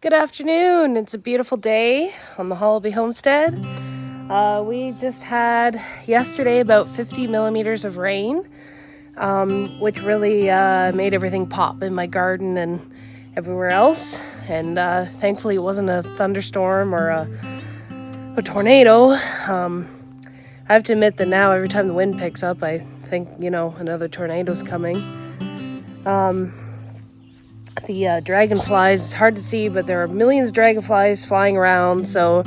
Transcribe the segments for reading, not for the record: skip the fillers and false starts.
Good afternoon. It's a beautiful day on the Hollaby homestead. We just had yesterday about 50 millimeters of rain, which really made everything pop in my garden and everywhere else. And thankfully it wasn't a thunderstorm or a tornado. I have to admit that now every time the wind picks up, I think, another tornado's coming. The dragonflies, it's hard to see, but there are millions of dragonflies flying around, so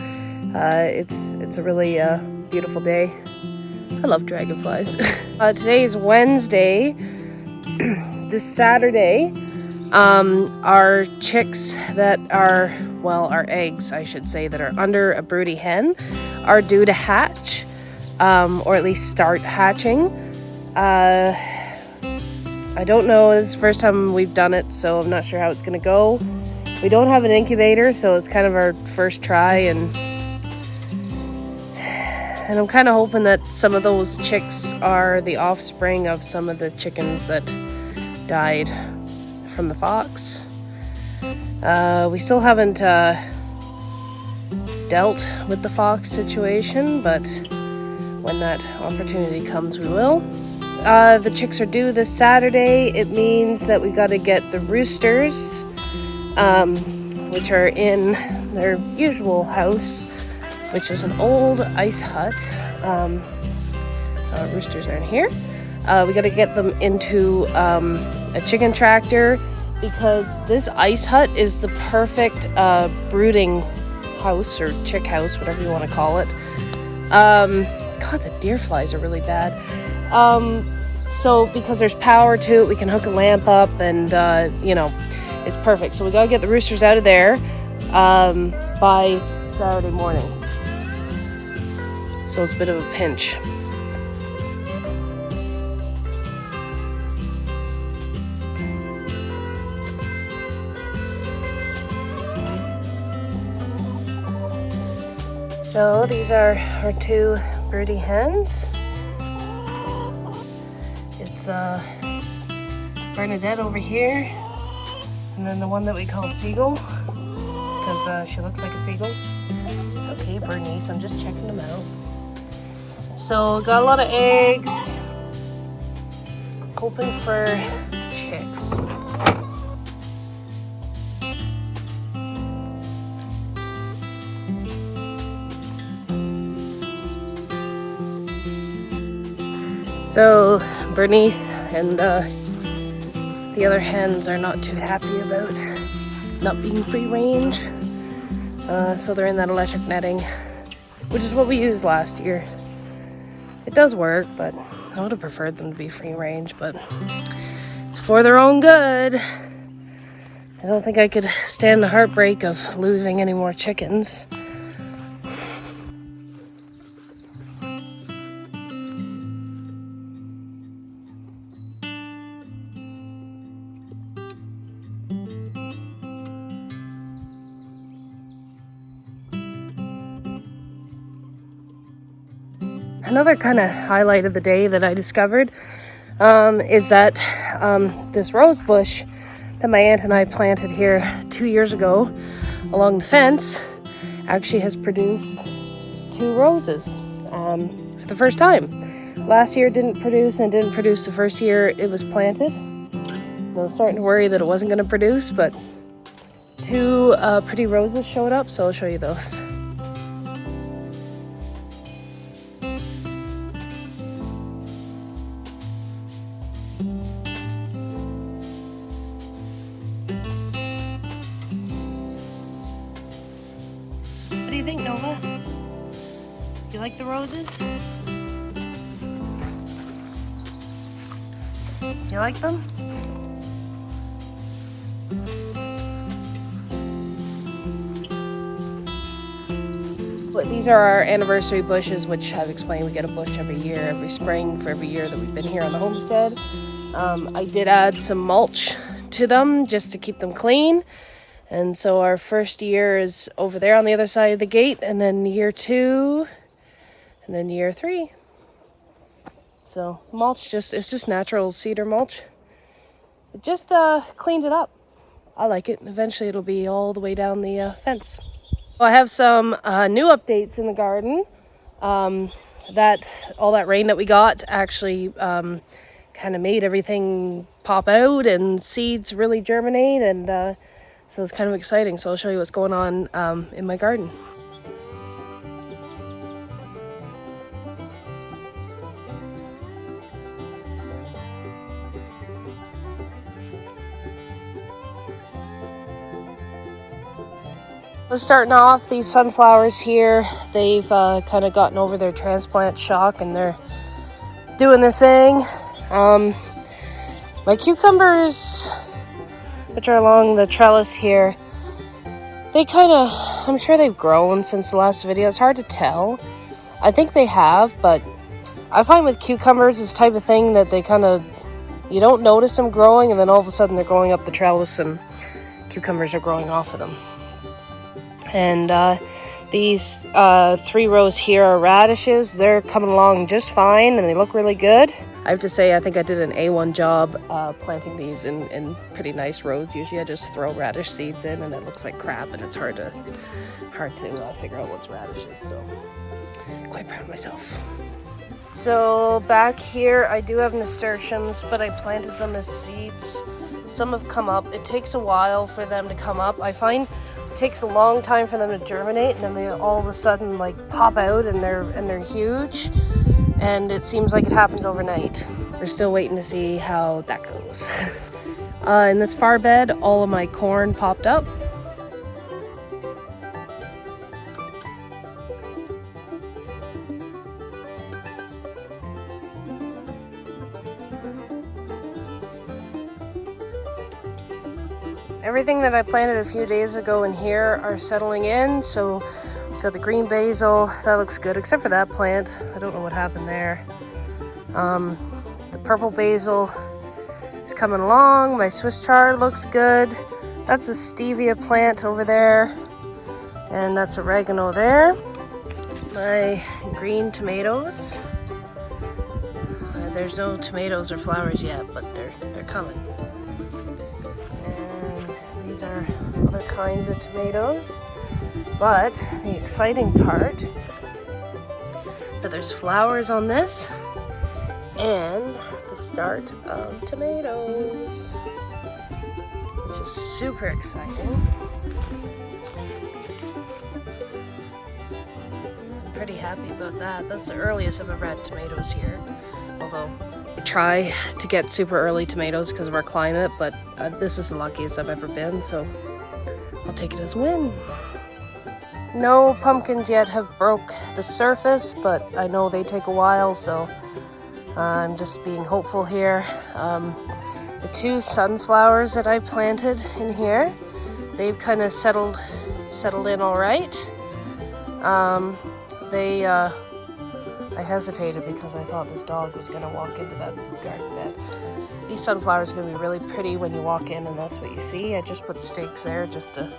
it's a really beautiful day. I love dragonflies. Today is Wednesday. This Saturday, our chicks that are, our eggs, I should say, that are under a broody hen are due to hatch, or at least start hatching. I don't know, this is the first time we've done it, so I'm not sure how it's going to go. We don't have an incubator, so it's kind of our first try, and I'm kind of hoping that some of those chicks are the offspring of some of the chickens that died from the fox. We still haven't dealt with the fox situation, but when that opportunity comes, we will. The chicks are due this Saturday. It means that we got to get the roosters, which are in their usual house, which is an old ice hut. Roosters are in here. We got to get them into a chicken tractor because this ice hut is the perfect brooding house or chick house, whatever you want to call it. God, the deer flies are really bad. So because there's power to it, we can hook a lamp up and, it's perfect. So we gotta get the roosters out of there, by Saturday morning. So it's a bit of a pinch. So these are our two broody hens. It's Bernadette over here, and then the one that we call Seagull, because she looks like a seagull. It's okay, Bernice, I'm just checking them out. So got a lot of eggs, hoping for chicks. So Bernice and the other hens are not too happy about not being free range. So they're in that electric netting, which is what we used last year. It does work, but I would have preferred them to be free range, but it's for their own good. I don't think I could stand the heartbreak of losing any more chickens. Another kind of highlight of the day that I discovered is that this rose bush that my aunt and I planted here 2 years ago along the fence actually has produced 2 roses for the first time. Last year it didn't produce, and it didn't produce the first year it was planted. I was starting to worry that it wasn't going to produce, but 2 pretty roses showed up, so I'll show you those. What do you think, Nova? You like the roses? You like them? But these are our anniversary bushes, which I've explained we get a bush every year, every spring for every year that we've been here on the homestead. I did add some mulch to them just to keep them clean. And so our first year is over there on the other side of the gate, and then year 2, and then year 3. So mulch, it's just natural cedar mulch. It just cleaned it up. I like it. Eventually it'll be all the way down the fence. Well, I have some new updates in the garden. That all that rain that we got actually kind of made everything pop out and seeds really germinate, and so it's kind of exciting. So I'll show you what's going on in my garden. Starting off, these sunflowers here, they've kind of gotten over their transplant shock and they're doing their thing. My cucumbers, which are along the trellis here, they kind of, I'm sure they've grown since the last video. It's hard to tell. I think they have, but I find with cucumbers, it's the type of thing that they kind of, you don't notice them growing, and then all of a sudden they're going up the trellis and cucumbers are growing off of them. And these 3 rows here are radishes. They're coming along just fine and they look really good. I have to say, I think I did an A1 job planting these in pretty nice rows. Usually I just throw radish seeds in and it looks like crap, and it's hard to figure out what's radishes. So quite proud of myself. So back here I do have nasturtiums, but I planted them as seeds. Some have come up. It takes a while for them to come up. I find it takes a long time for them to germinate, and then they all of a sudden like pop out and they're huge, and it seems like it happens overnight. We're still waiting to see how that goes. In this far bed, all of my corn popped up. Everything that I planted a few days ago in here are settling in, so got the green basil, that looks good, except for that plant. I don't know what happened there. The purple basil is coming along. My Swiss chard looks good. That's a stevia plant over there, and that's oregano there. My green tomatoes. There's no tomatoes or flowers yet, but they're coming. These are other kinds of tomatoes, but the exciting part is that there's flowers on this and the start of tomatoes, which is super exciting. I'm pretty happy about that. That's the earliest I've ever had tomatoes here, although we try to get super early tomatoes because of our climate, but this is the luckiest I've ever been, so I'll take it as a win. No pumpkins yet have broke the surface, but I know they take a while, so I'm just being hopeful here. The 2 sunflowers that I planted in here, they've kind of settled in all right. I hesitated because I thought this dog was going to walk into that garden bed. These sunflowers are going to be really pretty when you walk in, and that's what you see. I just put stakes there just to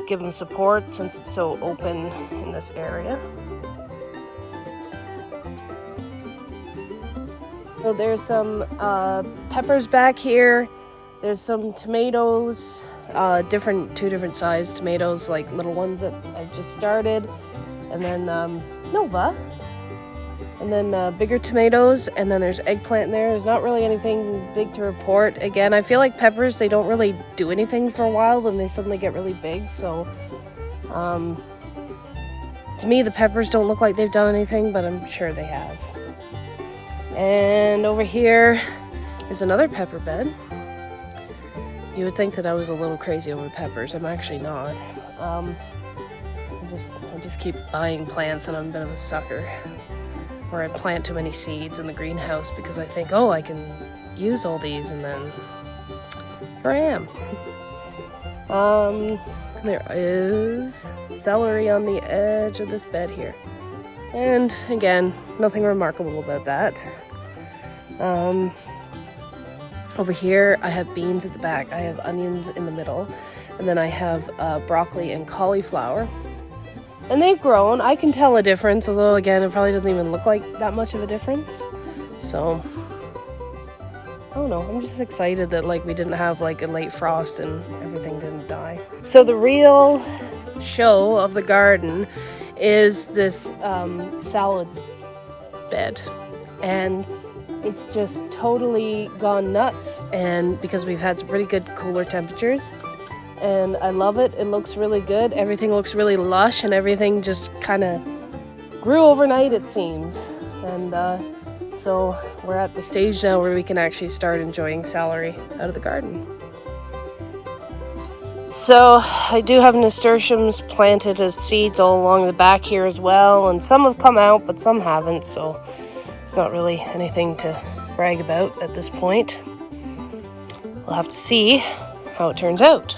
give them support since it's so open in this area. So there's some peppers back here. There's some tomatoes, two different sized tomatoes, like little ones that I've just started, and then Nova. And then bigger tomatoes, and then there's eggplant in there. There's not really anything big to report. Again, I feel like peppers, they don't really do anything for a while, then they suddenly get really big. So to me, the peppers don't look like they've done anything, but I'm sure they have. And over here is another pepper bed. You would think that I was a little crazy over peppers. I'm actually not. I just keep buying plants, and I'm a bit of a sucker. Or I plant too many seeds in the greenhouse because I think, oh, I can use all these, and then here I am. There is celery on the edge of this bed here. And again, nothing remarkable about that. Over here, I have beans at the back. I have onions in the middle. And then I have broccoli and cauliflower. And they've grown. I can tell a difference, although again, it probably doesn't even look like that much of a difference. So I don't know, I'm just excited that like we didn't have like a late frost and everything didn't die. So the real show of the garden is this salad bed, and it's just totally gone nuts, and because we've had some pretty good cooler temperatures, and I love it. It looks really good. Everything looks really lush, and everything just kind of grew overnight, it seems. And so we're at the stage now where we can actually start enjoying celery out of the garden. So I do have nasturtiums planted as seeds all along the back here as well, and some have come out but some haven't, so it's not really anything to brag about at this point. We'll have to see how it turns out.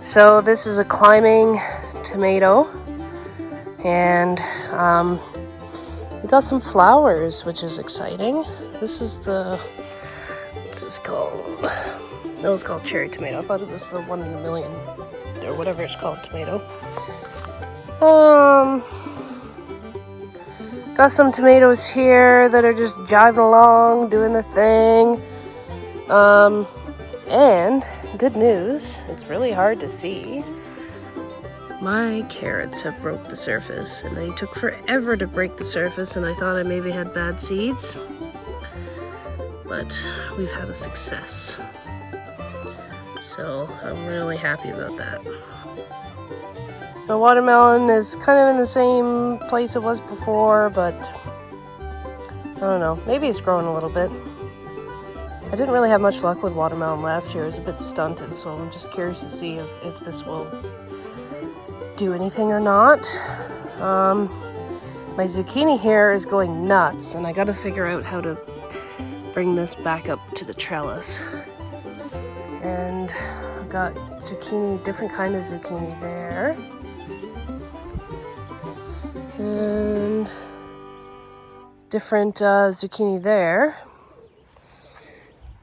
So this is a climbing tomato, and we got some flowers, which is exciting. This is what's this called? No, it's called cherry tomato. I thought it was the 1 in a million, or whatever it's called, tomato. Got some tomatoes here that are just jiving along, doing their thing. And good news, it's really hard to see. My carrots have broke the surface, and they took forever to break the surface, and I thought I maybe had bad seeds. But we've had a success. So I'm really happy about that. My watermelon is kind of in the same place it was before, but I don't know, maybe it's growing a little bit. I didn't really have much luck with watermelon last year. It was a bit stunted, so I'm just curious to see if this will do anything or not. My zucchini here is going nuts, and I gotta figure out how to bring this back up to the trellis. And I've got zucchini, different kind of zucchini there. And different zucchini there.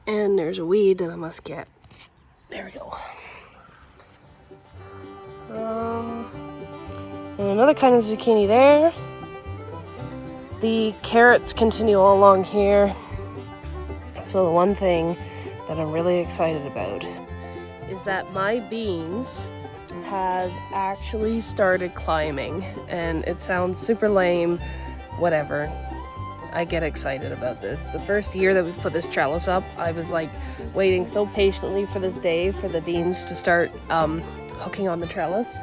And there's a weed that I must get. There we go. And another kind of zucchini there. The carrots continue all along here. So the one thing that I'm really excited about is that my beans have actually started climbing, and it sounds super lame, whatever. I get excited about this. The first year that we put this trellis up, I was like waiting so patiently for this day for the beans to start hooking on the trellis.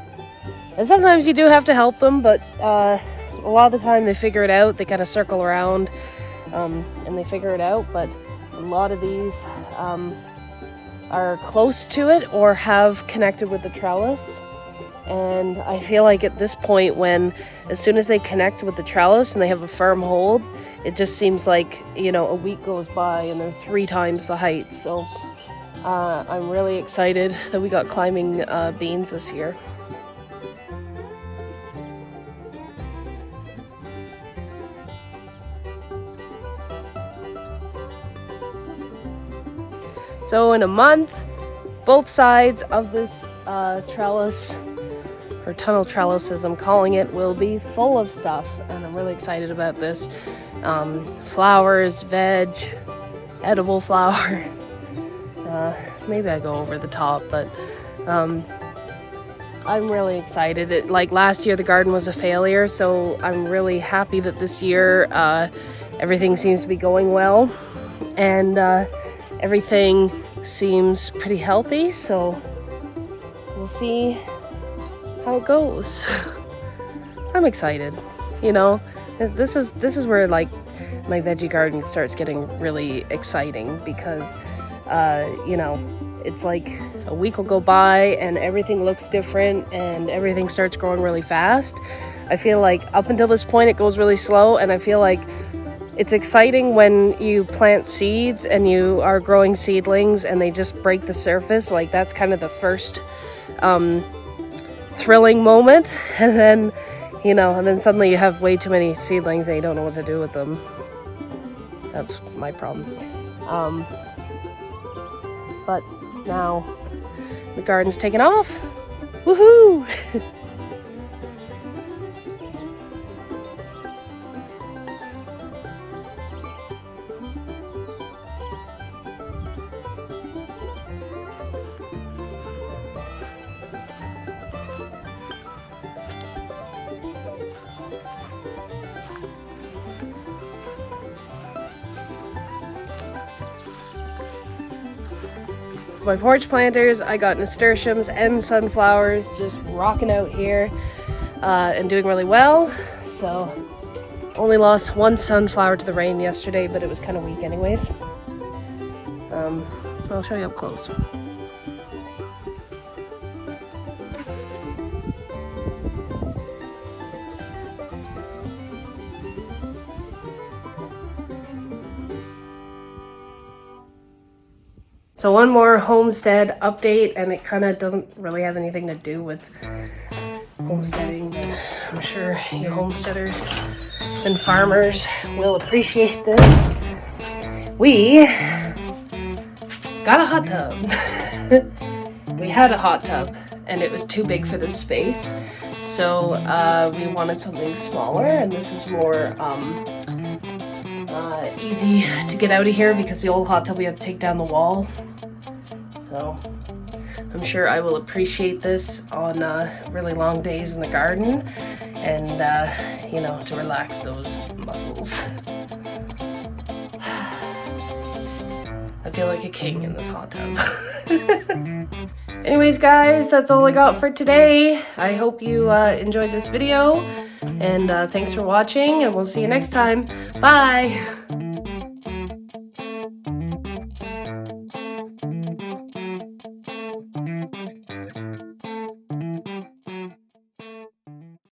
And sometimes you do have to help them, but a lot of the time they figure it out. They kind of circle around and they figure it out, but a lot of these are close to it or have connected with the trellis. And I feel like at this point, as soon as they connect with the trellis and they have a firm hold, it just seems like, a week goes by and they're 3 times the height. So I'm really excited that we got climbing beans this year. So in a month, both sides of this trellis, or tunnel trellis as I'm calling it, will be full of stuff, and I'm really excited about this. Flowers, veg, edible flowers. Maybe I go over the top, but I'm really excited. Like last year, the garden was a failure, so I'm really happy that this year everything seems to be going well, and everything seems pretty healthy, so we'll see how it goes. I'm excited. This is where like my veggie garden starts getting really exciting, because it's like a week will go by and everything looks different and everything starts growing really fast. I feel like up until this point it goes really slow, and I feel like it's exciting when you plant seeds and you are growing seedlings and they just break the surface. Like that's kind of the first thrilling moment, and then suddenly you have way too many seedlings and you don't know what to do with them. That's my problem. But now the garden's taken off. Woohoo! my porch planters, I got nasturtiums and sunflowers just rocking out here and doing really well. So only lost one sunflower to the rain yesterday, but it was kind of weak anyways. I'll show you up close. So one more homestead update, and it kind of doesn't really have anything to do with homesteading, but I'm sure you homesteaders and farmers will appreciate this. We got a hot tub. We had a hot tub and it was too big for this space, so we wanted something smaller, and this is more easy to get out of here because the old hot tub we had to take down the wall. So I'm sure I will appreciate this on really long days in the garden and you know, to relax those muscles. I feel like a king in this hot tub. Anyways, guys, that's all I got for today. I hope you enjoyed this video, and thanks for watching, and we'll see you next time. Bye!